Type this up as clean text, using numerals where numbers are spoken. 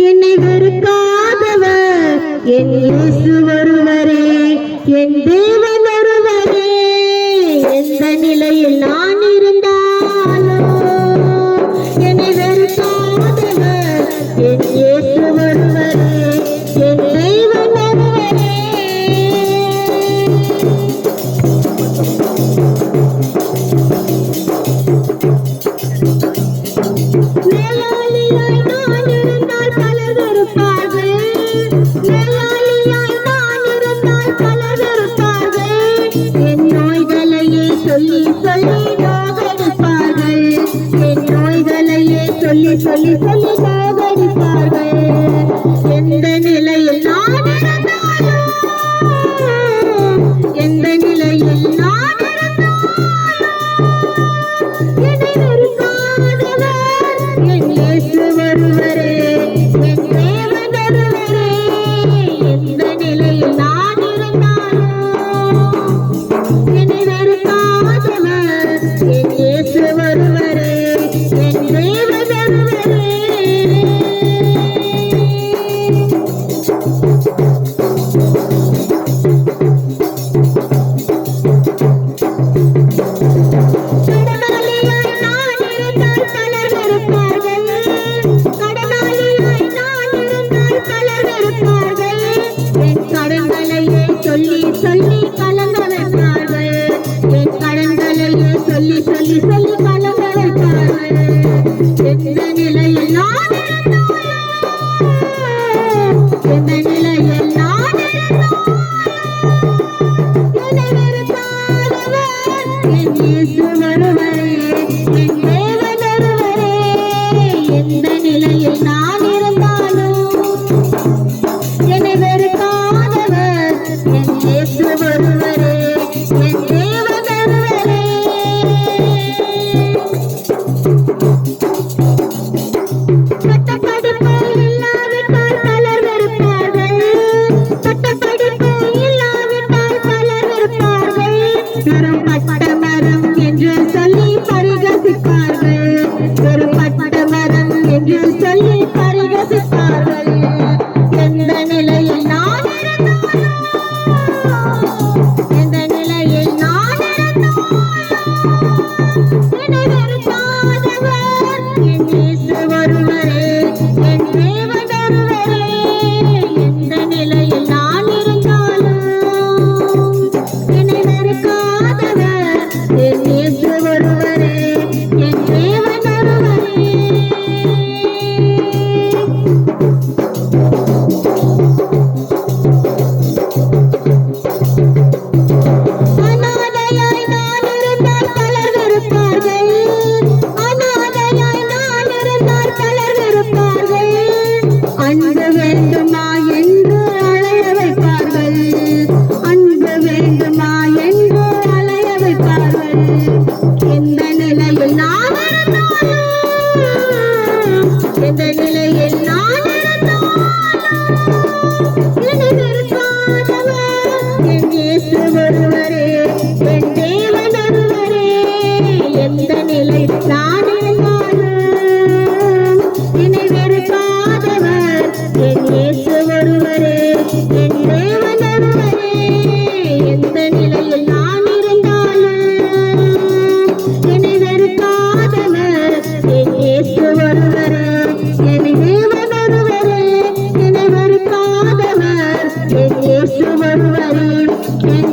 என்னை வெறுக்காதவர் என் இயேசு ஒருவரே, என் தேவன் ஒருவரே. எந்த நிலையில் நான் இருந்தாலும் என்னை வெறுக்காதவர் என் இயேசு ஒருவரே, என் தேவன் ஒருவரே. மேலாளியாய் நான் இருந்தால் பலர் வெறுப்பார்கள், மேலாளியாய் நான் இருந்தால் பலர் வெறுப்பார்கள். என் நோய்களையே சொல்லி சொல்லி நோகடிப்பார்கள், என் நோய்களையே சொல்லி சொல்லி சொல்லி நோகடிப்பார்கள். எந்த நிலையில் நான் இருந்தாலும், எந்த நிலையில் நான் இருந்தாலும் என்னை வெறுக்காதவர் என் இயேசு ஒருவரே, என் தேவன் ஒருவரே. எந்த நிலையில் நான் இருந்தாலும் என்னை வெறுக்காதவர் என் இயேசு ஒருவரே, என் தேவன் ஒருவரே. கடனாளியாய் நான் இருந்தால் பலர் வெறுப்பார்கள், கடனாளியாய் நான் இருந்தால் பலர் வெறுப்பார்கள். என் கடன்களையே சொல்லி சொல்லி கலங்க வைப்பார்கள், என் கடன்களையே சொல்லி சொல்லி சொல்லி கலங்க வைப்பார்கள். எந்த நிலையில் நான் இருந்தாலும், எந்த நிலையில் நான் இருந்தாலும் என்னை வெறுக்காதவர் என் இயேசு ஒருவரே, என் தேவன் ஒருவரே. எந்த நிலையில் நான் இருந்தாலும் என்னை வெறுக்காதவர் என் இயேசு ஒருவரே, என் தேவன் ஒருவரே. பட்டப்படிப்பு இல்லாவிட்டால் பலர் வெறுப்பார்கள், பட்டப்படிப்பு இல்லாவிட்டால் பலர் வெறுப்பார்கள். வெறும் பட்டமரம் என்று சொல்லி பரிகசிப்பார்கள், வெறும் பட்டமரம் என்று சொல்லி பரிகசிப்பார்கள். எந்த நிலையில் நான் இருந்தாலும், எந்த நிலையில் நான் இருந்தாலும் என்னை வெறுக்காதவர் என் இயேசு ஒருவரே, என் தேவன் ஒருவரே. எந்த நிலையில் நான் இருந்தாலும் என்னை வெறுக்காதவர் என் இயேசு ஒருவரே, என் தேவன் ஒருவரே. அநாதையாய் நான் இருந்தால் பலர் வெறுப்பார்கள், அநாதையாய் நான் இருந்தால் பலர் வெறுப்பார்கள். அன்பு வேண்டுமா என்று அலைய வைப்பார்கள், அன்பு வேண்டுமா என்று அலைய வைப்பார்கள். எந்த நிலையில் நான் இருந்தாலும், எந்த நிலையில் நான் இருந்தாலும் என்னை வெறுக்காதவர் என் இயேசு ஒருவரே, என் தேவன் ஒருவரே. எந்த நிலையில் நான் இருந்தாலும் என்னை வெறுக்காதவர் என் இயேசு ஒருவரே, என் தேவன் ஒருவரே. எந்த நிலையில் நான் இருந்தாலும் என்னை வெறுக்காதவர் என் இயேசு ஒருவரே, என் தேவன் ஒருவரே. என்னை வெறுக்காதவர் என் இயேசு ஒருவரே, என்